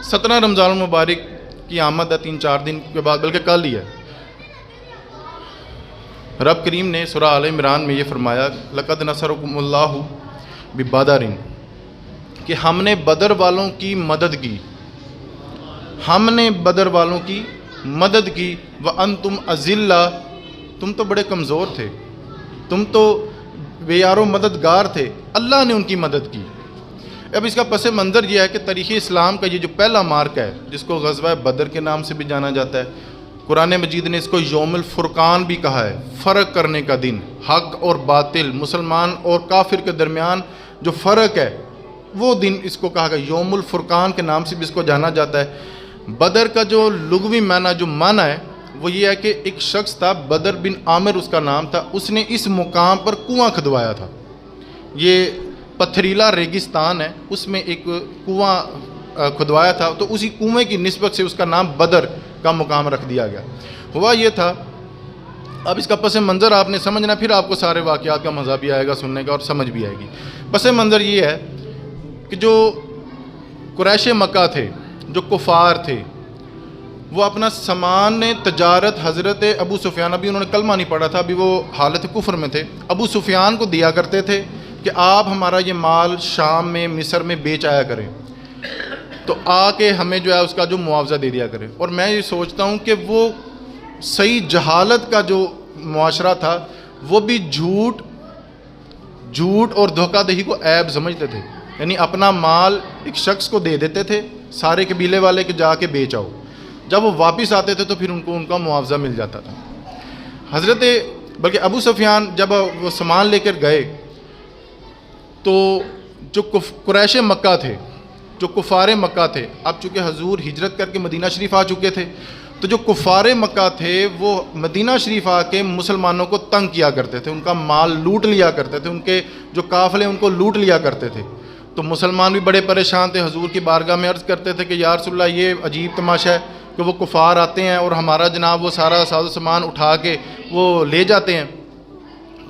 17 رمضان المبارک کی آمد ہے 3-4 دن کے بعد، بلکہ کل ہی ہے۔ رب کریم نے سورہ آل عمران میں یہ فرمایا لقد نصرکم اللہ ببدر، کہ ہم نے بدر والوں کی مدد کی، ہم نے بدر والوں کی مدد کی۔ وانتم اذلہ، تم تو بڑے کمزور تھے، تم تو بے یار و مددگار تھے، اللہ نے ان کی مدد کی۔ اب اس کا پس منظر یہ ہے کہ تاریخ اسلام کا یہ جو پہلا مارکہ ہے، جس کو غزوہ بدر کے نام سے بھی جانا جاتا ہے، قرآن مجید نے اس کو یوم الفرقان بھی کہا ہے، فرق کرنے کا دن، حق اور باطل، مسلمان اور کافر کے درمیان جو فرق ہے وہ دن اس کو کہا گیا، یوم الفرقان کے نام سے بھی اس کو جانا جاتا ہے۔ بدر کا جو لغوی معنی جو معنی ہے وہ یہ ہے کہ ایک شخص تھا، بدر بن عامر اس کا نام تھا، اس نے اس مقام پر کنواں کھدوایا تھا۔ یہ پتھریلا ریگستان ہے، اس میں ایک کنواں کھدوایا تھا، تو اسی کنویں کی نسبت سے اس کا نام بدر کا مقام رکھ دیا گیا۔ ہوا یہ تھا، اب اس کا پس منظر آپ نے سمجھنا، پھر آپ کو سارے واقعات کا مزہ بھی آئے گا سننے کا اور سمجھ بھی آئے گی۔ پس منظر یہ ہے کہ جو قریش مکہ تھے، جو کفار تھے، وہ اپنا سامان تجارت حضرت ابو سفیان، ابھی انہوں نے کلمہ نہیں پڑھا تھا، ابھی وہ حالت کفر میں تھے، ابو سفیان کو دیا کرتے تھے کہ آپ ہمارا یہ مال شام میں مصر میں بیچ آیا کریں، تو آ کے ہمیں جو ہے اس کا جو معاوضہ دے دیا کریں۔ اور میں یہ سوچتا ہوں کہ وہ صحیح جہالت کا جو معاشرہ تھا، وہ بھی جھوٹ اور دھوکہ دہی کو عیب سمجھتے تھے، یعنی اپنا مال ایک شخص کو دے دیتے تھے، سارے قبیلے والے کے جا کے بیچ آؤ، جب وہ واپس آتے تھے تو پھر ان کو ان کا معاوضہ مل جاتا تھا۔ بلکہ ابو سفیان جب وہ سامان لے کر گئے تو جو قریش مکہ تھے، جو کفار مکہ تھے، اب چونکہ حضور ہجرت کر کے مدینہ شریف آ چکے تھے، تو جو کفار مکہ تھے وہ مدینہ شریف آ کے مسلمانوں کو تنگ کیا کرتے تھے، ان کا مال لوٹ لیا کرتے تھے، ان کے جو قافلے ان کو لوٹ لیا کرتے تھے۔ تو مسلمان بھی بڑے پریشان تھے، حضور کی بارگاہ میں عرض کرتے تھے کہ یا رسول اللہ یہ عجیب تماشا ہے کہ وہ کفار آتے ہیں اور ہمارا جناب وہ سارا ساز و سامان اٹھا کے وہ لے جاتے ہیں،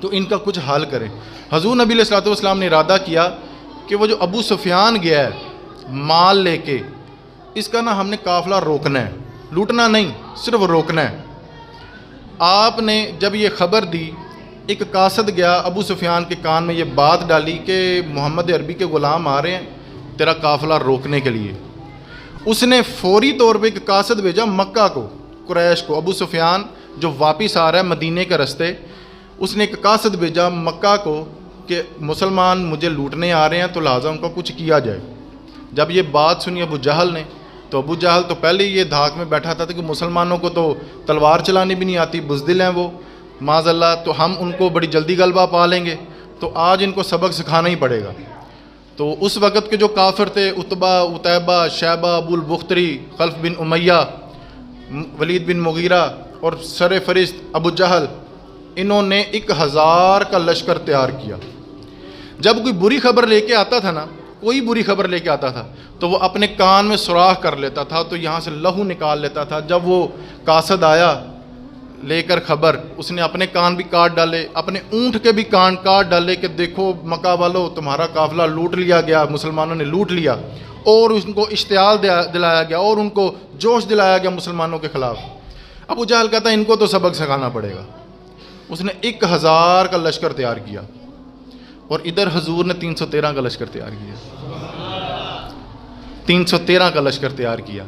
تو ان کا کچھ حل کریں۔ حضور نبی علیہ الصلوۃ والسلام نے ارادہ کیا کہ وہ جو ابو سفیان گیا ہے مال لے کے، اس کا نا ہم نے قافلہ روکنا ہے، لوٹنا نہیں، صرف روکنا ہے۔ آپ نے جب یہ خبر دی، ایک قاصد گیا ابو سفیان کے کان میں یہ بات ڈالی کہ محمد عربی کے غلام آ رہے ہیں تیرا قافلہ روکنے کے لیے۔ اس نے فوری طور پہ ایک قاصد بھیجا مکہ کو، قریش کو، ابو سفیان جو واپس آ رہا ہے مدینے کے رستے، اس نے ایک قاصد بھیجا مکہ کو کہ مسلمان مجھے لوٹنے آ رہے ہیں تو لہٰذا ان کا کچھ کیا جائے۔ جب یہ بات سنی ابو جہل نے، تو ابو جہل تو پہلے ہی یہ دھاک میں بیٹھا تھا کہ مسلمانوں کو تو تلوار چلانی بھی نہیں آتی، بزدل ہیں وہ معاذ اللہ، تو ہم ان کو بڑی جلدی غلبہ پا لیں گے، تو آج ان کو سبق سکھانا ہی پڑے گا۔ تو اس وقت کے جو کافر تھے، عتبہ، عتیبہ، شیبہ، ابو البختری، خلف بن امیہ، ولید بن مغیرہ اور سر فرست ابو جہل، انہوں نے 1000 کا لشکر تیار کیا۔ جب کوئی بری خبر لے کے آتا تھا نا، کوئی بری خبر لے کے آتا تھا تو وہ اپنے کان میں سوراخ کر لیتا تھا، تو یہاں سے لہو نکال لیتا تھا۔ جب وہ قاصد آیا لے کر خبر، اس نے اپنے کان بھی کاٹ ڈالے، اپنے اونٹ کے بھی کان کاٹ ڈالے کہ دیکھو مکہ والو تمہارا قافلہ لوٹ لیا گیا، مسلمانوں نے لوٹ لیا، اور ان کو اشتعال دلایا گیا اور ان کو جوش دلایا گیا مسلمانوں کے خلاف۔ ابو جہل کہتا ہے ان کو تو سبق سکھانا پڑے گا۔ اس نے 1000 کا لشکر تیار کیا، اور ادھر حضور نے 313 کا لشکر تیار کیا، 313 کا لشکر تیار کیا،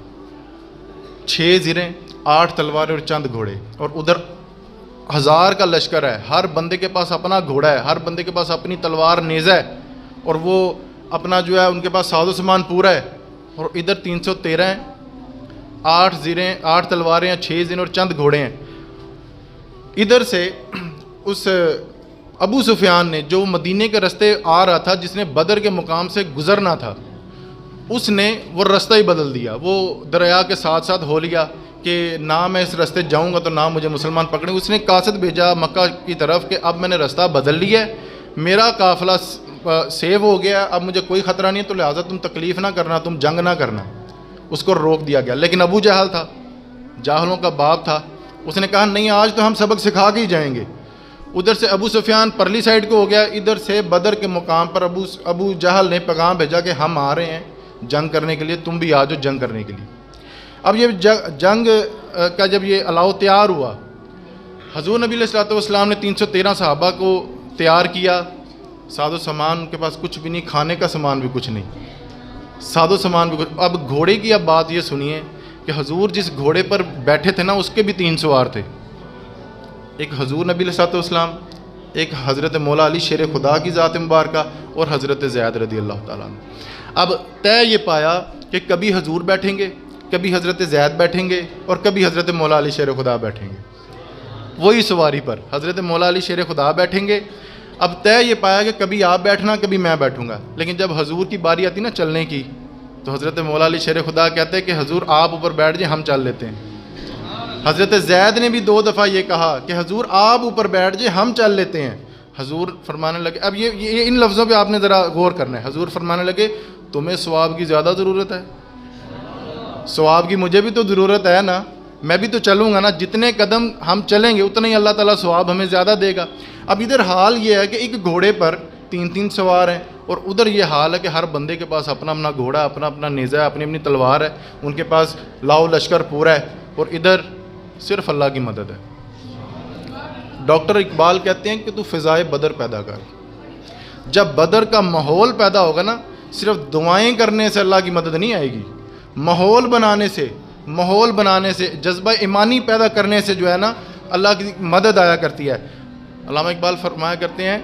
6 زریں، 8 تلواریں اور چند گھوڑے، اور ادھر 1000 کا لشکر ہے، ہر بندے کے پاس اپنا گھوڑا ہے، ہر بندے کے پاس اپنی تلوار نیزہ ہے، اور وہ اپنا جو ہے ان کے پاس ساز و سامان پورا ہے، اور ادھر 313 ہیں، 8 زریں، 8 تلواریں، 6 زریں اور چند گھوڑے ہیں۔ ادھر سے اس ابو سفیان نے جو مدینے کے رستے آ رہا تھا، جس نے بدر کے مقام سے گزرنا تھا، اس نے وہ رستہ ہی بدل دیا، وہ دریا کے ساتھ ساتھ ہو لیا کہ نہ میں اس رستے جاؤں گا تو نہ مجھے مسلمان پکڑیں۔ اس نے قاصد بھیجا مکہ کی طرف کہ اب میں نے رستہ بدل لیا ہے، میرا قافلہ سیو ہو گیا، اب مجھے کوئی خطرہ نہیں ہے، تو لہٰذا تم تکلیف نہ کرنا، تم جنگ نہ کرنا۔ اس کو روک دیا گیا، لیکن ابو جہل تھا، جاہلوں کا باپ تھا، اس نے کہا نہیں آج تو ہم سبق سکھا کے ہی جائیں گے۔ ادھر سے ابو سفیان پرلی سائڈ کو ہو گیا، ادھر سے بدر کے مقام پر ابو جہل نے پیغام بھیجا کہ ہم آ رہے ہیں، جنگ کرنے کے لیے، تم بھی آ جاؤ جنگ کرنے کے لیے۔ اب یہ جنگ کا جب یہ الاؤ تیار ہوا، حضور نبی علیہ الصلوۃ والسلام نے 313 صحابہ کو تیار کیا، ساز و سامان ان کے پاس کچھ بھی نہیں، کھانے کا سامان بھی کچھ نہیں، ساز و سامان بھی کچھ۔ اب گھوڑے کی اب بات یہ سنیے کہ حضور جس گھوڑے پر بیٹھے تھے نا اس کے بھی 3 سوار تھے، ایک حضور نبی علیہ الصلوۃ والسلام، ایک حضرت مولا علی شیر خدا کی ذات مبارکہ، اور حضرت زید رضی اللہ تعالیٰ عنہ۔ اب طے یہ پایا کہ کبھی حضور بیٹھیں گے، کبھی حضرت زید بیٹھیں گے، اور کبھی حضرت مولا علی شیر خدا بیٹھیں گے، وہی سواری پر حضرت مولا علی شیر خدا بیٹھیں گے۔ اب طے یہ پایا کہ کبھی آپ بیٹھنا، کبھی میں بیٹھوں گا، لیکن جب حضور کی باری آتی نا چلنے کی تو حضرت مولا علی شیر خدا کہتے ہیں کہ حضور آپ اوپر بیٹھ جائیں، ہم چل لیتے ہیں۔ حضرت زید نے بھی 2 دفعہ یہ کہا کہ حضور آپ اوپر بیٹھ جائیں، ہم چل لیتے ہیں۔ حضور فرمانے لگے، اب یہ ان لفظوں پہ آپ نے ذرا غور کرنا ہے، حضور فرمانے لگے تمہیں ثواب کی زیادہ ضرورت ہے، ثواب کی مجھے بھی تو ضرورت ہے نا، میں بھی تو چلوں گا نا، جتنے قدم ہم چلیں گے اتنا ہی اللہ تعالیٰ ثواب ہمیں زیادہ دے گا۔ اب ادھر حال یہ ہے کہ ایک گھوڑے پر 3 سوار ہیں، اور ادھر یہ حال ہے کہ ہر بندے کے پاس اپنا اپنا گھوڑا، اپنا اپنا نیزہ ہے، اپنی اپنی تلوار ہے، ان کے پاس لاؤ لشکر پورا ہے، اور ادھر صرف اللہ کی مدد ہے۔ ڈاکٹر اقبال کہتے ہیں کہ تو فضائے بدر پیدا کر۔ جب بدر کا ماحول پیدا ہوگا نا، صرف دعائیں کرنے سے اللہ کی مدد نہیں آئے گی، ماحول بنانے سے جذبہ ایمانی پیدا کرنے سے جو ہے نا اللہ کی مدد آیا کرتی ہے۔ علامہ اقبال فرمایا کرتے ہیں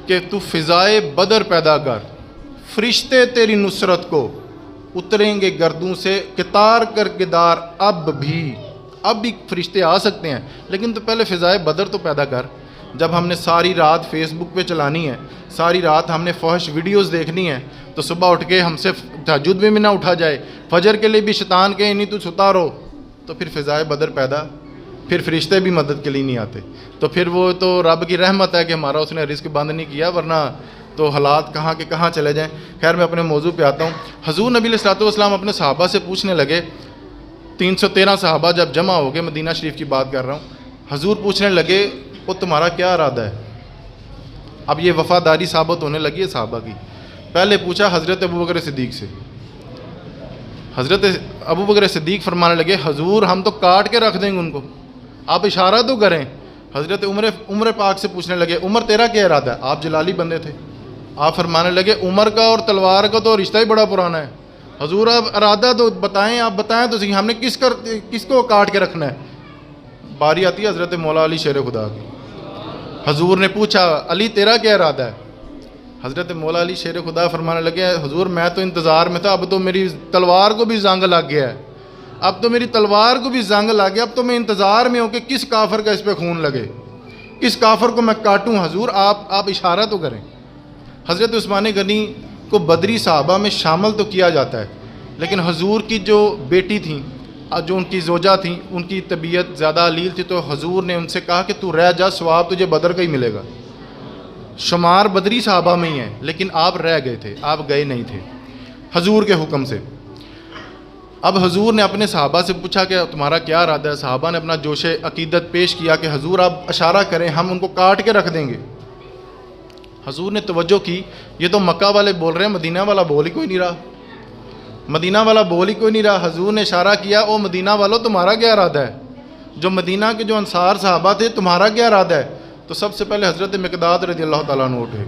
کہ تو فضائے بدر پیدا کر، فرشتے تیری نصرت کو اتریں گے گردوں سے، قطار کر قدار اب بھی فرشتے آ سکتے ہیں، لیکن تو پہلے فضائے بدر تو پیدا کر۔ جب ہم نے ساری رات فیس بک پہ چلانی ہے، ساری رات ہم نے فحش ویڈیوز دیکھنی ہے، تو صبح اٹھ کے ہم سے تہجد میں بھی نہ اٹھا جائے، فجر کے لیے بھی شیطان کہے نہیں تو ستا رہو، تو پھر فضائے بدر پیدا، پھر فرشتے بھی مدد کے لیے نہیں آتے۔ تو پھر وہ تو رب کی رحمت ہے کہ ہمارا اس نے رزق بند نہیں کیا، ورنہ تو حالات کہاں کے کہاں چلے جائیں۔ خیر میں اپنے موضوع پہ آتا ہوں۔ حضور نبی علیہ الصلوۃ والسلام اپنے صحابہ سے پوچھنے لگے، 313 صحابہ جب جمع ہو گئے، مدینہ شریف کی بات کر رہا ہوں، حضور پوچھنے لگے وہ تمہارا کیا ارادہ ہے؟ اب یہ وفاداری ثابت ہونے لگی ہے صحابہ کی۔ پہلے پوچھا حضرت ابوبکر صدیق سے، حضرت ابوبکر صدیق فرمانے لگے حضور ہم تو کاٹ کے رکھ دیں گے ان کو، آپ اشارہ تو کریں۔ حضرت عمر پاک سے پوچھنے لگے عمر تیرا کیا ارادہ ہے؟ آپ جلالی بندے تھے، آپ فرمانے لگے عمر کا اور تلوار کا تو رشتہ ہی بڑا پرانا ہے، حضور آپ ارادہ تو بتائیں، آپ بتائیں تو صحیح، ہم نے کس کو کاٹ کے رکھنا ہے؟ باری آتی ہے حضرت مولا علی شیر خدا کی۔ حضور نے پوچھا علی تیرا کیا ارادہ ہے؟ حضرت مولا علی شیر خدا فرمانے لگے حضور میں تو انتظار میں تھا، اب تو میری تلوار کو بھی زنگ لگ گیا ہے، اب تو میری تلوار کو بھی زنگ لگ گیا، اب تو میں انتظار میں ہوں کہ کس کافر کا اس پہ خون لگے، کس کافر کو میں کاٹوں، حضور آپ اشارہ تو کریں۔ حضرت عثمان غنی کو بدری صحابہ میں شامل تو کیا جاتا ہے، لیکن حضور کی جو بیٹی تھیں، جو ان کی زوجہ تھیں، ان کی طبیعت زیادہ علیل تھی، تو حضور نے ان سے کہا کہ تو رہ جا، ثواب تجھے بدر کا ہی ملے گا۔ شمار بدری صحابہ میں ہی ہیں، لیکن آپ رہ گئے تھے، آپ گئے نہیں تھے حضور کے حکم سے۔ اب حضور نے اپنے صحابہ سے پوچھا کہ تمہارا کیا ارادہ ہے؟ صحابہ نے اپنا جوش عقیدت پیش کیا کہ حضور آپ اشارہ کریں، ہم ان کو کاٹ کے رکھ دیں گے۔ حضور نے توجہ کی، یہ تو مکہ والے بول رہے ہیں، مدینہ والا بول ہی کوئی نہیں رہا، مدینہ والا بول ہی کوئی نہیں رہا۔ حضور نے اشارہ کیا او مدینہ والوں تمہارا کیا ارادہ ہے؟ جو مدینہ کے جو انصار صحابہ تھے تمہارا کیا ارادہ ہے؟ تو سب سے پہلے حضرت مقداد رضی اللہ تعالیٰ عنہ اٹھے،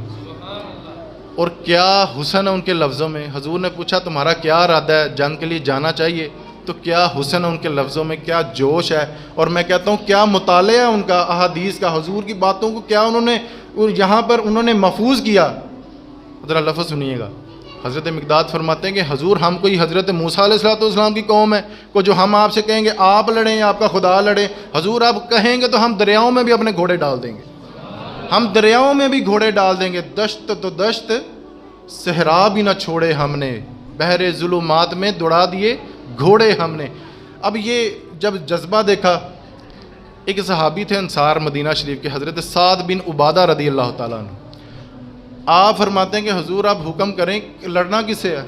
اور کیا حسن ہے ان کے لفظوں میں۔ حضور نے پوچھا تمہارا کیا ارادہ ہے، جنگ کے لیے جانا چاہیے؟ تو کیا حسن ہے ان کے لفظوں میں، کیا جوش ہے، اور میں کہتا ہوں کیا مطالعہ ہے ان کا احادیث کا، حضور کی باتوں کو کیا انہوں نے یہاں پر انہوں نے محفوظ کیا۔ ذرا لفظ سنیے گا، حضرت مقداد فرماتے ہیں کہ حضور ہم کوئی حضرت موسیٰ علیہ السلام کی قوم ہے کو جو ہم آپ سے کہیں گے آپ لڑیں یا آپ کا خدا لڑے؟ حضور آپ کہیں گے تو ہم دریاؤں میں بھی اپنے گھوڑے ڈال دیں گے، ہم دریاؤں میں بھی گھوڑے ڈال دیں گے، دشت تو دشت صحرا بھی نہ چھوڑے ہم نے، بحر ظلمات میں دوڑا دیے گھوڑے ہم نے۔ اب یہ جب جذبہ دیکھا، ایک صحابی تھے انصار مدینہ شریف کے، حضرت سعد بن عبادہ رضی اللہ تعالیٰ عنہ، آپ فرماتے ہیں کہ حضور آپ حکم کریں کہ لڑنا کس سے ہے؟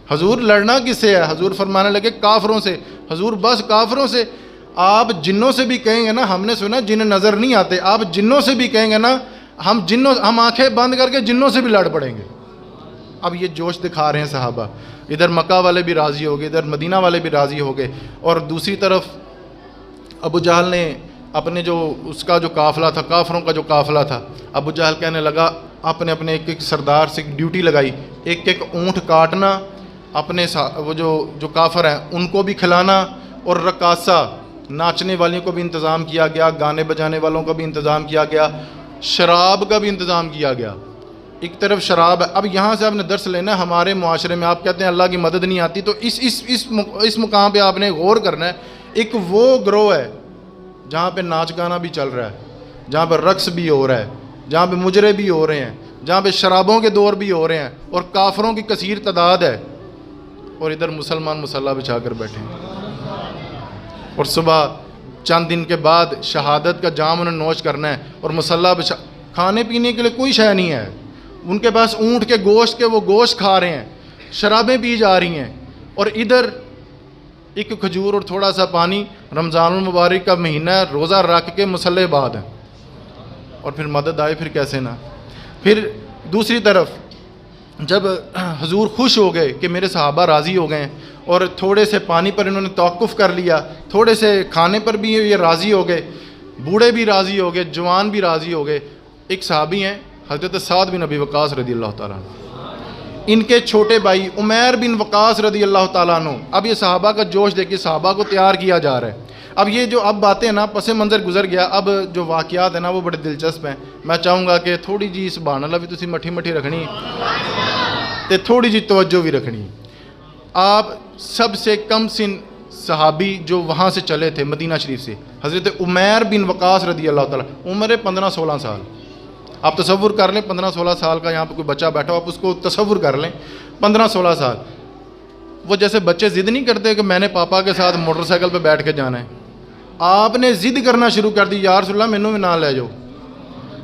حضور لڑنا کس سے ہے؟ حضور فرمانے لگے کافروں سے۔ حضور بس کافروں سے؟ آپ جنوں سے بھی کہیں گے نا، ہم نے سنا جن نظر نہیں آتے، آپ جنوں سے بھی کہیں گے نا، ہم آنکھیں بند کر کے جنوں سے بھی لڑ پڑیں گے۔ اب یہ جوش دکھا رہے ہیں صحابہ، ادھر مکہ والے بھی راضی ہو گئے، ادھر مدینہ والے بھی راضی ہو گئے، اور دوسری طرف ابو جہل نے اپنے جو اس کا جو قافلہ تھا، کافروں کا جو قافلہ تھا، ابو جہل کہنے لگا اپنے اپنے ایک ایک سردار سے ڈیوٹی لگائی، ایک ایک اونٹ کاٹنا، اپنے وہ جو کافر ہیں ان کو بھی کھلانا، اور رقاصہ ناچنے والیوں کو بھی انتظام کیا گیا، گانے بجانے والوں کا بھی انتظام کیا گیا، شراب کا بھی انتظام کیا گیا۔ ایک طرف شراب ہے، اب یہاں سے آپ نے درس لینا ہے ہمارے معاشرے میں، آپ کہتے ہیں اللہ کی مدد نہیں آتی، تو اس مقام پہ آپ نے غور کرنا ہے۔ ایک وہ گروہ ہے جہاں پہ ناچ گانا بھی چل رہا ہے، جہاں پہ رقص بھی ہو رہا ہے، جہاں پہ مجرے بھی ہو رہے ہیں، جہاں پہ شرابوں کے دور بھی ہو رہے ہیں، اور کافروں کی کثیر تعداد ہے، اور ادھر مسلمان مسلح بچھا کر بیٹھے ہیں، اور صبح چند دن کے بعد شہادت کا جام انہیں نوش کرنا ہے، اور مسلح بچھا، کھانے پینے کے لیے کوئی شے نہیں ہے ان کے پاس، اونٹ کے گوشت کے وہ گوشت کھا رہے ہیں، شرابیں پی جا رہی ہیں، اور ادھر ایک کھجور اور تھوڑا سا پانی، رمضان المبارک کا مہینہ ہے، روزہ رکھ کے مسلح بعد ہیں، اور پھر مدد آئے پھر کیسے نہ۔ پھر دوسری طرف جب حضور خوش ہو گئے کہ میرے صحابہ راضی ہو گئے ہیں، اور تھوڑے سے پانی پر انہوں نے توقف کر لیا، تھوڑے سے کھانے پر بھی یہ راضی ہو گئے، بوڑھے بھی راضی ہو گئے، جوان بھی راضی ہو گئے۔ ایک صحابی ہیں حضرت سعد بن ابی وقاص رضی اللہ تعالیٰ عنہ، ان کے چھوٹے بھائی عمیر بن وقاص رضی اللہ تعالیٰ عنہ، اب یہ صحابہ کا جوش دیکھیے، صحابہ کو تیار کیا جا رہا ہے۔ اب یہ جو اب باتیں نا پس منظر گزر گیا، اب جو واقعات ہیں نا وہ بڑے دلچسپ ہیں، میں چاہوں گا کہ تھوڑی جی سبحان اللہ بھی تسی مٹھی مٹھی رکھنی تے تھوڑی جی توجہ بھی رکھنی۔ آپ سب سے کم سن صحابی جو وہاں سے چلے تھے مدینہ شریف سے، حضرت عمیر بن وقاص رضی اللہ تعالیٰ، عمر 15-16 سال، آپ تصور کر لیں 15-16 سال کا یہاں پہ کوئی بچہ بیٹھا ہو، آپ اس کو تصور کر لیں 15-16 سال۔ وہ جیسے بچے ضد نہیں کرتے کہ میں نے پاپا کے ساتھ موٹر سائیکل پہ بیٹھ کے جانا ہے، آپ نے ضد کرنا شروع کر دی، یا رسول اللہ مینوں بھی نہ لے جاؤ،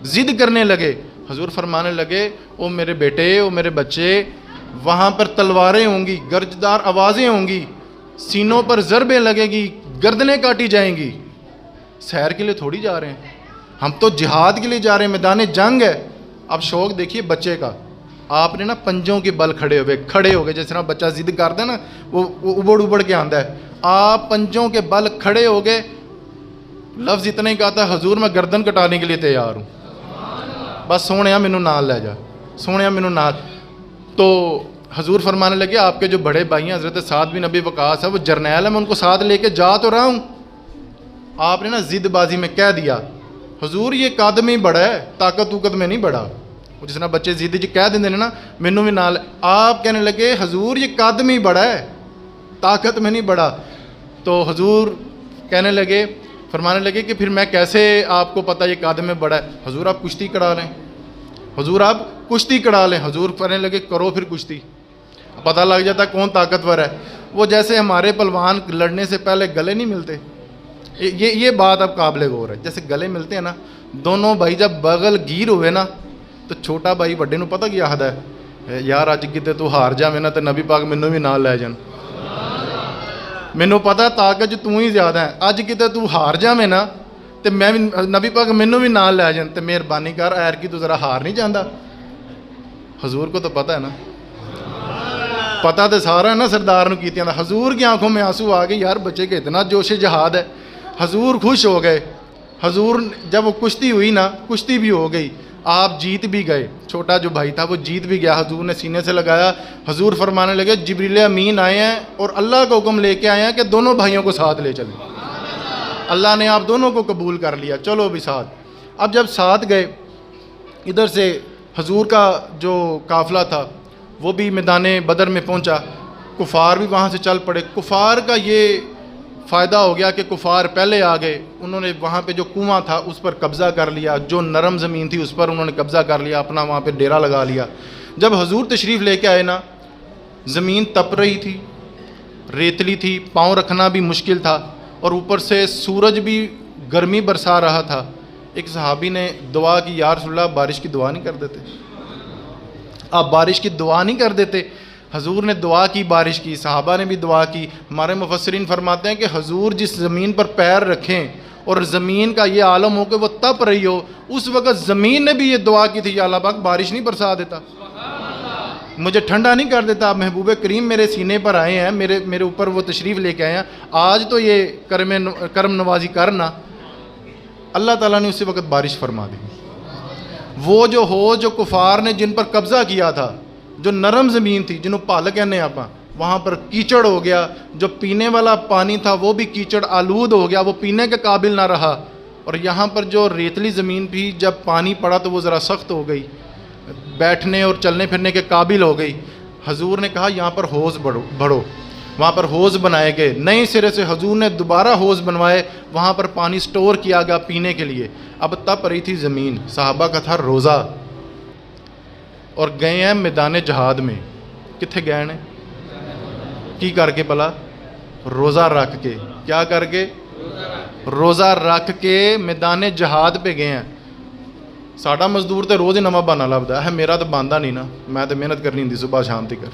ضد کرنے لگے۔ حضور فرمانے لگے او میرے بیٹے، او میرے بچے، وہاں پر تلواریں ہوں گی، گرجدار آوازیں ہوں گی، سینوں پر ضربیں لگے گی، گردنیں کاٹی جائیں گی، سیر کے لیے تھوڑی جا رہے ہیں، ہم تو جہاد کے لیے جا رہے ہیں، میدان جنگ ہے۔ اب شوق دیکھیے بچے کا، آپ نے نا پنجوں کے بل کھڑے ہو گئے، جس طرح بچہ ضد کرتا ہے نا وہ ابڑ کے آتا ہے، آپ پنجوں کے بل کھڑے ہو گئے، لفظ اتنا ہی کہتا ہے حضور میں گردن کٹانے کے لیے تیار ہوں، بس سونیا مینوں نال لے جا، سونیا مینوں نال۔ تو حضور فرمانے لگے آپ کے جو بڑے بھائی ہیں حضرت سعد بن ابی وقاص ہے، وہ جرنیل ہے، میں ان کو ساتھ لے کے جا تو رہا ہوں۔ آپ نے نا ضد بازی میں کہہ دیا حضور یہ قد میں ہی بڑا ہے، طاقت وقت میں نہیں بڑا، جس طرح بچے ضد جی کہہ دیں نا مینوں بھی نال، آپ کہنے لگے حضور یہ قد میں ہی بڑا ہے، طاقت میں نہیں بڑا۔ تو حضور کہنے لگے، فرمانے لگے کہ پھر میں کیسے آپ کو پتہ یہ قد میں بڑا ہے؟ حضور آپ کشتی کڑا لیں، حضور آپ کشتی کڑا لیں۔ حضور کہنے لگے کرو پھر کشتی، پتہ لگ جاتا کون طاقتور ہے۔ وہ جیسے ہمارے پلوان لڑنے سے پہلے گلے نہیں ملتے، یہ بات اب قابل غور ہے، جیسے گلے ملتے ہیں نا، دونوں بھائی جب بغل گیر ہوئے نا تو چھوٹا بھائی بڑے نو پتہ کیا آخد ہے، یار اج کتے تو ہار جاویں نا تے نبی پاک مینوں بھی نال لے جان، مینوں پتہ طاقت جو تو ہی زیادہ ہے، اج کتے تو ہار جاویں نا تے میں بھی نبی پاک مینوں بھی نال لے جان، تے مہربانی کر ایر کی تو ذرا ہار نہیں جاندا۔ حضور کو تو پتہ ہے نا، پتہ تو سارا ہے نا سردار نو کیتیاں دا۔ حضور کی آنکھوں میں آنسو آ گئے، یار بچے کے اتنا جوش جہاد ہے۔ حضور خوش ہو گئے، حضور جب وہ کشتی ہوئی نا، کشتی بھی ہو گئی، آپ جیت بھی گئے، چھوٹا جو بھائی تھا وہ جیت بھی گیا، حضور نے سینے سے لگایا۔ حضور فرمانے لگے جبریل امین آئے ہیں اور اللہ کا حکم لے کے آئے ہیں کہ دونوں بھائیوں کو ساتھ لے چلیں، اللہ نے آپ دونوں کو قبول کر لیا، چلو بھی ساتھ۔ اب جب ساتھ گئے، ادھر سے حضور کا جو قافلہ تھا وہ بھی میدان بدر میں پہنچا، کفار بھی وہاں سے چل پڑے۔ کفار کا یہ فائدہ ہو گیا کہ کفار پہلے آ گئے، انہوں نے وہاں پہ جو کنواں تھا اس پر قبضہ کر لیا، جو نرم زمین تھی اس پر انہوں نے قبضہ کر لیا، اپنا وہاں پہ ڈیرا لگا لیا۔ جب حضور تشریف لے کے آئے نا، زمین تپ رہی تھی، ریتلی تھی، پاؤں رکھنا بھی مشکل تھا، اور اوپر سے سورج بھی گرمی برسا رہا تھا۔ ایک صحابی نے دعا کی، یا رسول اللہ بارش کی دعا نہیں کر دیتے، آپ بارش کی دعا نہیں کر دیتے؟ حضور نے دعا کی، بارش کی، صحابہ نے بھی دعا کی۔ ہمارے مفسرین فرماتے ہیں کہ حضور جس زمین پر پیر رکھیں اور زمین کا یہ عالم ہو کہ وہ تپ رہی ہو، اس وقت زمین نے بھی یہ دعا کی تھی، یا اللہ پاک بارش نہیں برسا دیتا۔ مجھے ٹھنڈا نہیں کر دیتا؟ آپ محبوب کریم میرے سینے پر آئے ہیں، میرے اوپر وہ تشریف لے کے آئے ہیں، آج تو یہ کرم نوازی کرنا۔ اللہ تعالیٰ نے اسی وقت بارش فرما دی۔ وہ جو کفار نے جن پر قبضہ کیا تھا، جو نرم زمین تھی، جنہوں پال کہنے آپ، وہاں پر کیچڑ ہو گیا، جو پینے والا پانی تھا وہ بھی کیچڑ آلود ہو گیا، وہ پینے کے قابل نہ رہا۔ اور یہاں پر جو ریتلی زمین بھی جب پانی پڑا تو وہ ذرا سخت ہو گئی، بیٹھنے اور چلنے پھرنے کے قابل ہو گئی۔ حضور نے کہا یہاں پر حوض بڑھو، وہاں پر حوض بنائے گئے، نئے سرے سے حضور نے دوبارہ حوض بنوائے، وہاں پر پانی سٹور کیا گیا پینے کے لیے۔ اب تپ رہی تھی زمین، صحابہ کا تھا روزہ، اور گئے ہیں میدان جہاد میں۔ کتنے گئے ہیں؟ کی کر کے بلا؟ روزہ رکھ کے۔ کیا کر کے؟ روزہ رکھ کے میدان جہاد پہ گئے ہیں۔ ساڈا مزدور تو روز ہی نواں بہانا لبدا ہے، میرا تو باندھا نہیں نا، میں تو محنت کرنی ہوتی صبح شام تک۔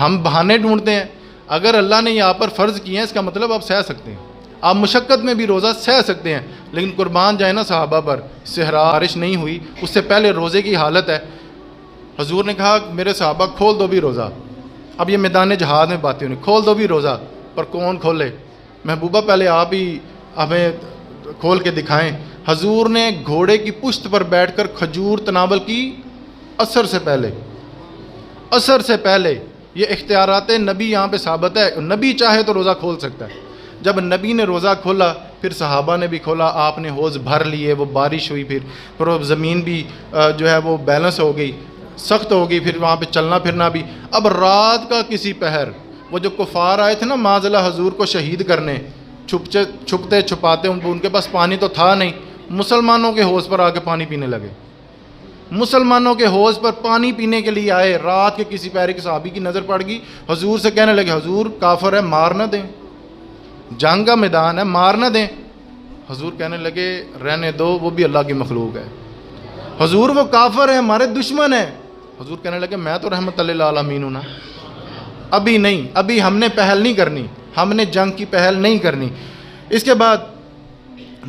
ہم بہانے ڈھونڈتے ہیں۔ اگر اللہ نے یہاں پر فرض کیے ہیں، اس کا مطلب آپ سہ سکتے ہیں، آپ مشقت میں بھی روزہ سہ سکتے ہیں۔ لیکن قربان جائے نا صحابہ پر، صحرا بارش نہیں ہوئی، اس سے پہلے روزے کی حالت ہے۔ حضور نے کہا میرے صحابہ کھول دو بھی روزہ۔ اب یہ میدان جہاد میں باتیں ہوئی، کھول دو بھی روزہ، پر کون کھولے؟ محبوبہ پہلے آپ ہی ہمیں کھول کے دکھائیں۔ حضور نے گھوڑے کی پشت پر بیٹھ کر کھجور تناول کی عصر سے پہلے۔ یہ اختیارات نبی یہاں پہ ثابت ہے، نبی چاہے تو روزہ کھول سکتا ہے۔ جب نبی نے روزہ کھولا پھر صحابہ نے بھی کھولا، آپ نے حوض بھر لیے، وہ بارش ہوئی، پھر وہ زمین بھی جو ہے وہ بیلنس ہو گئی، سخت ہو گئی، پھر وہاں پہ چلنا پھرنا بھی۔ اب رات کا کسی پہر وہ جو کفار آئے تھے نا معاذ اللہ حضور کو شہید کرنے، چھپتے چھپاتے، ان کے پاس پانی تو تھا نہیں، مسلمانوں کے حوض پر آ کے پانی پینے لگے۔ مسلمانوں کے حوض پر پانی پینے کے لیے آئے، رات کے کسی پہرے کے صحابی کی نظر پڑ گئی، حضور سے کہنے لگے حضور کافر ہے، مار نہ دیں، جنگ کا میدان ہے، مار نہ دیں۔ حضور کہنے لگے رہنے دو، وہ بھی اللہ کی مخلوق ہے۔ حضور وہ کافر ہے، ہمارے دشمن ہیں۔ حضور کہنے لگے میں تو رحمت للعالمین ہوں نا، ابھی نہیں، ابھی ہم نے پہل نہیں کرنی، ہم نے جنگ کی پہل نہیں کرنی۔ اس کے بعد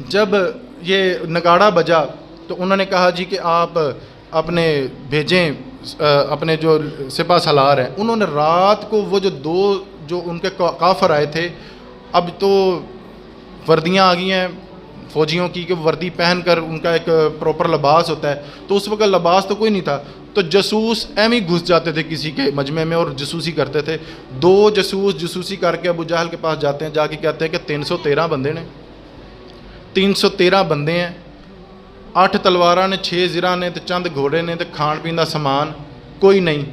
جب یہ نگاڑا بجا تو انہوں نے کہا جی کہ آپ اپنے بھیجیں اپنے جو سپہ سالار ہیں۔ انہوں نے رات کو وہ جو ان کے کافر آئے تھے، اب تو وردیاں آ گئی ہیں فوجیوں کی کہ وردی پہن کر ان کا ایک پراپر لباس ہوتا ہے، تو اس وقت لباس تو کوئی نہیں تھا، تو جاسوس ایم ہی گھس جاتے تھے کسی کے مجمع میں اور جاسوسی کرتے تھے۔ دو جاسوس جاسوسی کر کے ابو جہل کے پاس جاتے ہیں، جا کے کہتے ہیں کہ 313 بندے نے، 313 بندے ہیں، 8 تلواراں نے، 6 زرہ نے، تے چند گھوڑے نے، تے کھان پین دا سامان کوئی نہیں۔